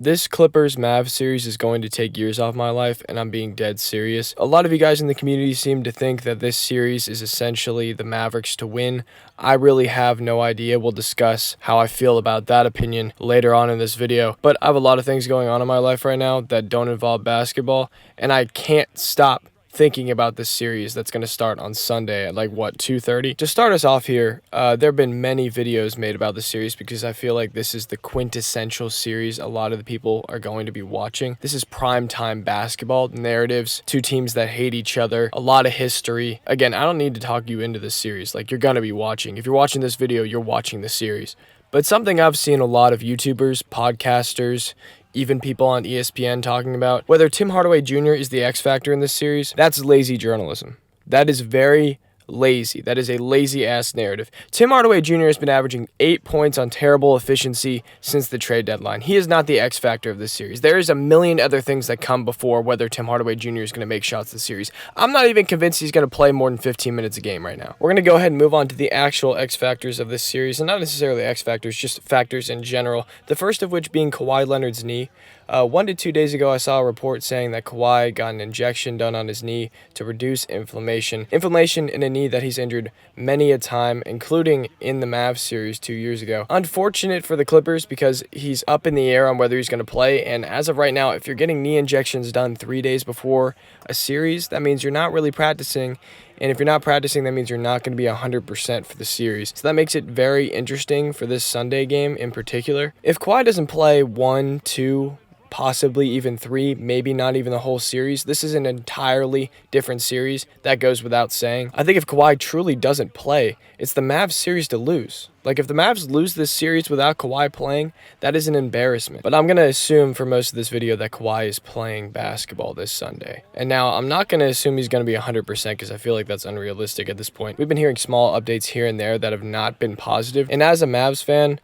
This Clippers-Mavs series is going to take years off my life, and I'm being dead serious. A lot of you guys in the community seem to think that this series is essentially the Mavericks to win. I really have no idea. We'll discuss how I feel about that opinion later on in this video. But I have a lot of things going on in my life right now that don't involve basketball, and I can't stop thinking about this series that's going to start on Sunday at 2:30. To start us off here, there have been many videos made about the series because I feel like this is the quintessential series a lot of the people are going to be watching. This is primetime basketball narratives, two teams that hate each other, a lot of history. Again, I don't need to talk you into this series. You're going to be watching. If you're watching this video, you're watching the series. But something I've seen a lot of YouTubers, podcasters, even people on ESPN talking about, whether Tim Hardaway Jr. is the X factor in this series, that's lazy journalism. That is very lazy. That is a lazy-ass narrative. Tim Hardaway Jr. has been averaging 8 points on terrible efficiency since the trade deadline. He is not the X factor of this series. There is a million other things that come before whether Tim Hardaway Jr. is going to make shots this series. I'm not even convinced he's going to play more than 15 minutes a game right now. We're going to go ahead and move on to the actual X factors of this series, and not necessarily X factors, just factors in general. The first of which being Kawhi Leonard's knee. 1 to 2 days ago, I saw a report saying that Kawhi got an injection done on his knee to reduce inflammation. Inflammation in a knee that he's injured many a time, including in the Mavs series 2 years ago. Unfortunate for the Clippers because he's up in the air on whether he's going to play, and as of right now, if you're getting knee injections done 3 days before a series, that means you're not really practicing. And if you're not practicing, that means you're not going to be 100% for the series. So that makes it very interesting for this Sunday game in particular. If Kawhi doesn't play 1, 2, possibly even 3, maybe not even the whole series, this is an entirely different series. That goes without saying. I think if Kawhi truly doesn't play, it's the Mavs series to lose. If the Mavs lose this series without Kawhi playing, that is an embarrassment. But I'm going to assume for most of this video that Kawhi is playing basketball this Sunday. And now I'm not going to assume he's going to be 100% because I feel like that's unrealistic at this point. We've been hearing small updates here and there that have not been positive. And as a Mavs fan,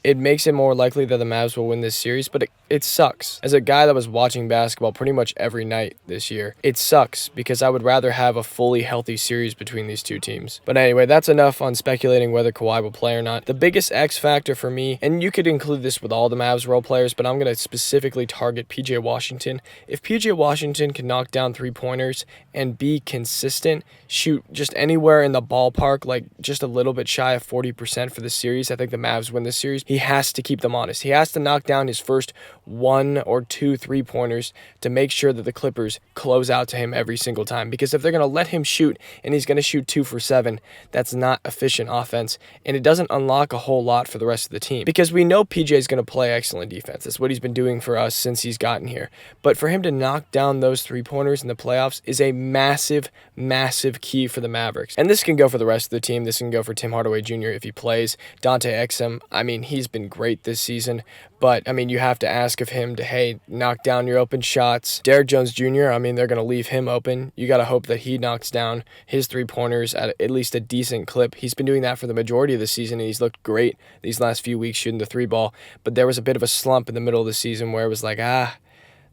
it makes it more likely that the Mavs will win this series, but it sucks. As a guy that was watching basketball pretty much every night this year, it sucks because I would rather have a fully healthy series between these two teams. But anyway, that's enough on speculating whether Kawhi will play or not. The biggest X factor for me, and you could include this with all the Mavs role players, but I'm going to specifically target PJ Washington. If PJ Washington can knock down three-pointers and be consistent, shoot just anywhere in the ballpark, just a little bit shy of 40% for the series, I think the Mavs win this series. He has to keep them honest. He has to knock down his first 1 or 2 3-pointers to make sure that the Clippers close out to him every single time. Because if they're going to let him shoot and he's going to shoot 2 for 7, that's not efficient offense. And it doesn't unlock a whole lot for the rest of the team. Because we know PJ is going to play excellent defense. That's what he's been doing for us since he's gotten here. But for him to knock down those 3-pointers in the playoffs is a massive, massive key for the Mavericks. And this can go for the rest of the team. This can go for Tim Hardaway Jr. if he plays. Dante Exum, he's been great this season, but you have to ask of him to, hey, knock down your open shots. Derrick Jones Jr., they're going to leave him open. You got to hope that he knocks down his 3-pointers at least a decent clip. He's been doing that for the majority of the season, and he's looked great these last few weeks shooting the 3-ball, but there was a bit of a slump in the middle of the season where it was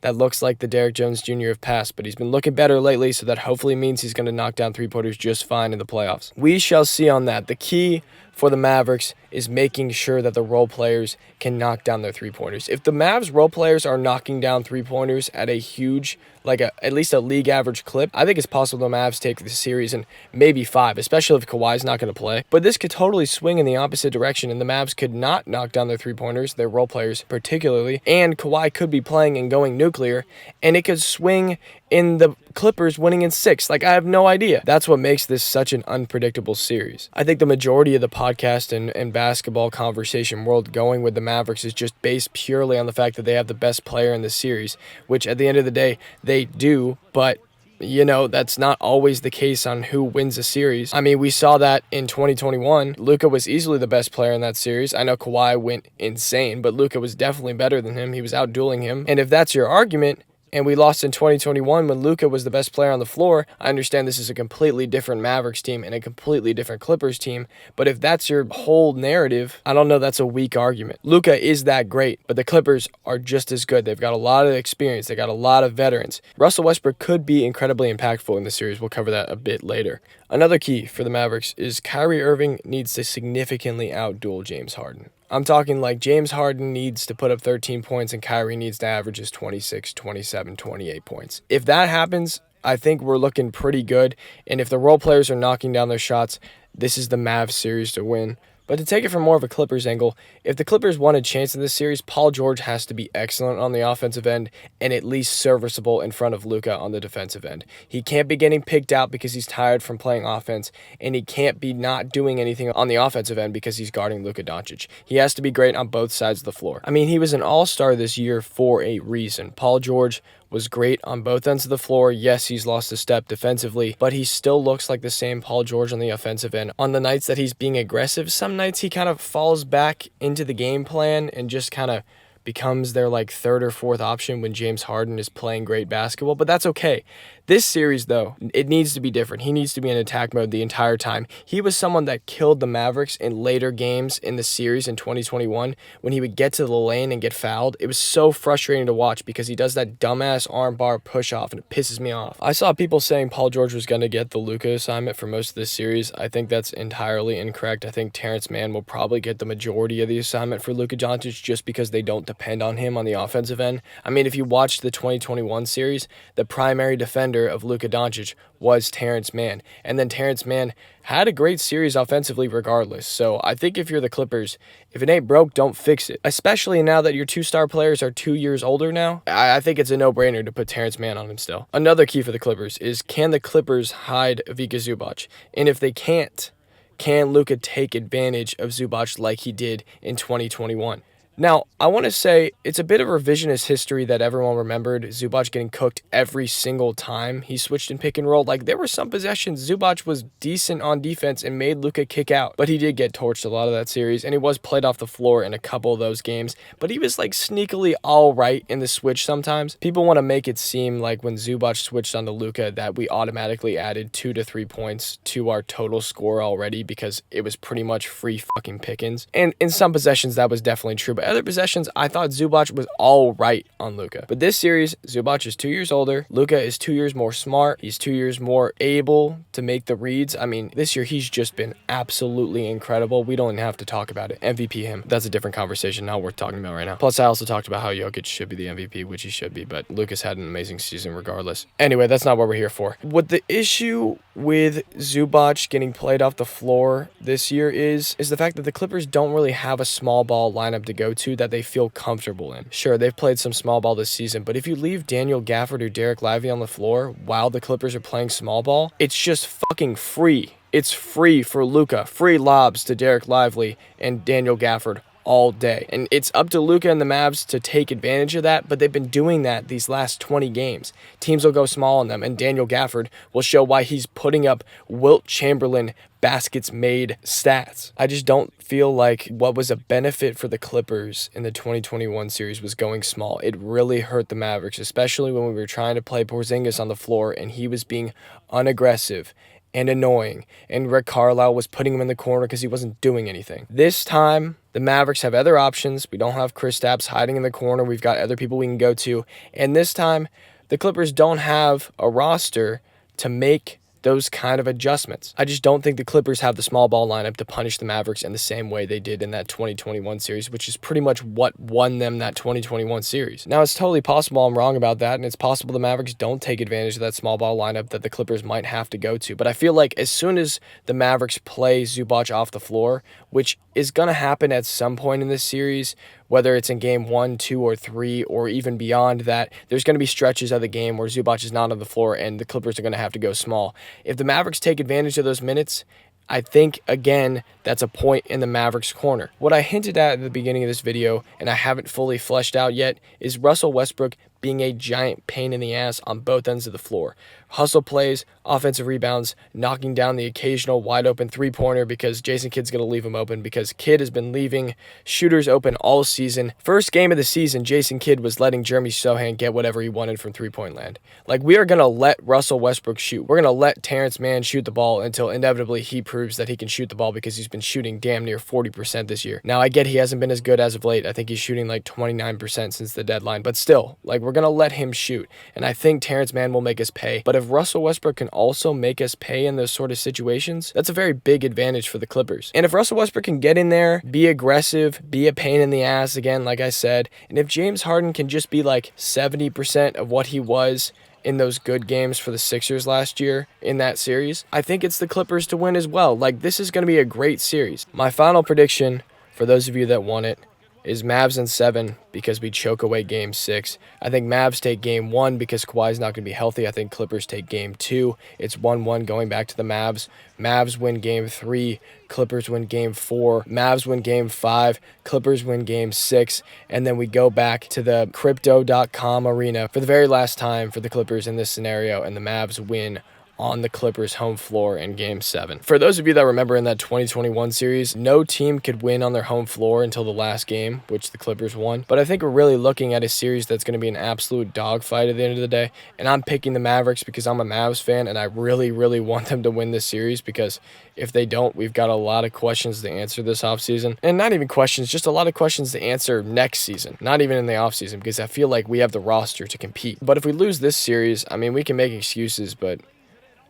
that looks like the Derrick Jones Jr. of past, but he's been looking better lately, so that hopefully means he's going to knock down 3-pointers just fine in the playoffs. We shall see on that. The key for the Mavericks is making sure that the role players can knock down their 3-pointers. If the Mavs role players are knocking down 3-pointers at a huge, at least a league average clip, I think it's possible the Mavs take the series in maybe 5, especially if Kawhi's not going to play. But this could totally swing in the opposite direction, and the Mavs could not knock down their 3-pointers, their role players particularly, and Kawhi could be playing and going nuclear, and it could swing in the Clippers winning in 6. I have no idea. That's what makes this such an unpredictable series. I think the majority of the podcast and basketball conversation world going with the Mavericks is just based purely on the fact that they have the best player in the series, which at the end of the day, they do, but that's not always the case on who wins a series. We saw that in 2021. Luka was easily the best player in that series. I know Kawhi went insane, but Luka was definitely better than him. He was outdueling him. And if that's your argument, and we lost in 2021 when Luka was the best player on the floor, I understand this is a completely different Mavericks team and a completely different Clippers team, but if that's your whole narrative, I don't know, that's a weak argument. Luka is that great, but the Clippers are just as good. They've got a lot of experience. They got a lot of veterans. Russell Westbrook could be incredibly impactful in the series. We'll cover that a bit later. Another key for the Mavericks is Kyrie Irving needs to significantly outduel James Harden. I'm talking like James Harden needs to put up 13 points and Kyrie needs to average his 26, 27, 28 points. If that happens, I think we're looking pretty good. And if the role players are knocking down their shots, this is the Mavs series to win. But to take it from more of a Clippers angle, if the Clippers want a chance in this series, Paul George has to be excellent on the offensive end and at least serviceable in front of Luka on the defensive end. He can't be getting picked out because he's tired from playing offense, and he can't be not doing anything on the offensive end because he's guarding Luka Doncic. He has to be great on both sides of the floor. I mean, he was an all-star this year for a reason. Paul George was great on both ends of the floor. Yes, he's lost a step defensively, but he still looks like the same Paul George on the offensive end. On the nights that he's being aggressive, some nights he kind of falls back into the game plan and just kind of becomes their like third or fourth option when James Harden is playing great basketball, but that's okay. This series, though, it needs to be different. He needs to be in attack mode the entire time. He was someone that killed the Mavericks in later games in the series in 2021 when he would get to the lane and get fouled. It was so frustrating to watch because he does that dumbass armbar push-off, and it pisses me off. I saw people saying Paul George was going to get the Luka assignment for most of this series. I think that's entirely incorrect. I think Terrence Mann will probably get the majority of the assignment for Luka Doncic just because they don't depend on him on the offensive end. I mean, if you watched the 2021 series, the primary defender of Luka Doncic was Terrence Mann. And then Terrence Mann had a great series offensively regardless. So I think if you're the Clippers, if it ain't broke, don't fix it. Especially now that your two-star players are 2 years older now, I think it's a no-brainer to put Terrence Mann on him still. Another key for the Clippers is, can the Clippers hide Vika Zubac? And if they can't, can Luka take advantage of Zubac like he did in 2021? Now, I want to say it's a bit of revisionist history that everyone remembered Zubac getting cooked every single time he switched in pick and roll. Like, there were some possessions Zubac was decent on defense and made Luka kick out, but he did get torched a lot of that series, and he was played off the floor in a couple of those games, but he was like sneakily all right in the switch sometimes. People want to make it seem like when Zubac switched onto Luka that we automatically added 2 to 3 points to our total score already because it was pretty much free fucking pickings. And in some possessions that was definitely true, but other possessions, I thought Zubac was all right on Luka. But this series, Zubac is 2 years older. Luka is 2 years more smart. He's 2 years more able to make the reads. I mean, this year he's just been absolutely incredible. We don't even have to talk about it. MVP him. That's a different conversation, not worth talking about right now. Plus, I also talked about how Jokic should be the MVP, which he should be, but Luka's had an amazing season regardless. Anyway, that's not what we're here for. What the issue with Zubac getting played off the floor this year is the fact that the Clippers don't really have a small ball lineup to go to that they feel comfortable in. Sure, they've played some small ball this season, but if you leave Daniel Gafford or Derek Lively on the floor while the Clippers are playing small ball, it's just fucking free. It's free for Luka. Free lobs to Derek Lively and Daniel Gafford all day. And it's up to Luka and the Mavs to take advantage of that, but they've been doing that these last 20 games. Teams will go small on them, and Daniel Gafford will show why he's putting up Wilt Chamberlain baskets made stats. I just don't feel like what was a benefit for the Clippers in the 2021 series was going small. It really hurt the Mavericks, especially when we were trying to play Porzingis on the floor and he was being unaggressive and annoying, and Rick Carlisle was putting him in the corner because he wasn't doing anything. This time, the Mavericks have other options. We don't have Kristaps hiding in the corner. We've got other people we can go to. And this time, the Clippers don't have a roster to make those kind of adjustments. I just don't think the Clippers have the small ball lineup to punish the Mavericks in the same way they did in that 2021 series, which is pretty much what won them that 2021 series. Now, it's totally possible I'm wrong about that, and it's possible the Mavericks don't take advantage of that small ball lineup that the Clippers might have to go to. But I feel like as soon as the Mavericks play Zubac off the floor, which is going to happen at some point in this series, whether it's in game 1, 2, or 3, or even beyond that, there's going to be stretches of the game where Zubac is not on the floor and the Clippers are going to have to go small. If the Mavericks take advantage of those minutes, I think, again, that's a point in the Mavericks' corner. What I hinted at the beginning of this video, and I haven't fully fleshed out yet, is Russell Westbrook being a giant pain in the ass on both ends of the floor. Hustle plays, offensive rebounds, knocking down the occasional wide-open three-pointer because Jason Kidd's going to leave him open because Kidd has been leaving shooters open all season. First game of the season, Jason Kidd was letting Jeremy Sohan get whatever he wanted from three-point land. Like, we are going to let Russell Westbrook shoot. We're going to let Terrence Mann shoot the ball until inevitably he proves proves that he can shoot the ball because he's been shooting damn near 40% this year. Now, I get he hasn't been as good as of late. I think he's shooting like 29% since the deadline, but still, like, we're going to let him shoot. And I think Terrence Mann will make us pay. But if Russell Westbrook can also make us pay in those sort of situations, that's a very big advantage for the Clippers. And if Russell Westbrook can get in there, be aggressive, be a pain in the ass again, like I said, and if James Harden can just be like 70% of what he was in those good games for the Sixers last year in that series, I think it's the Clippers to win as well. Like, this is going to be a great series. My final prediction, for those of you that want it, is Mavs in 7 because we choke away Game 6. I think Mavs take Game 1 because Kawhi's not going to be healthy. I think Clippers take Game 2. It's 1-1 going back to the Mavs. Mavs win Game 3. Clippers win Game 4. Mavs win Game 5. Clippers win Game 6. And then we go back to the Crypto.com arena for the very last time for the Clippers in this scenario, and the Mavs win on the Clippers' home floor in Game 7. For those of you that remember in that 2021 series, no team could win on their home floor until the last game, which the Clippers won. But I think we're really looking at a series that's going to be an absolute dogfight at the end of the day. And I'm picking the Mavericks because I'm a Mavs fan, and I really, really want them to win this series, because if they don't, we've got a lot of questions to answer this offseason. And not even questions, just a lot of questions to answer next season. Not even in the offseason, because I feel like we have the roster to compete. But if we lose this series, I mean, we can make excuses, but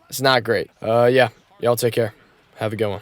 it's not great. Yeah, y'all take care. Have a good one.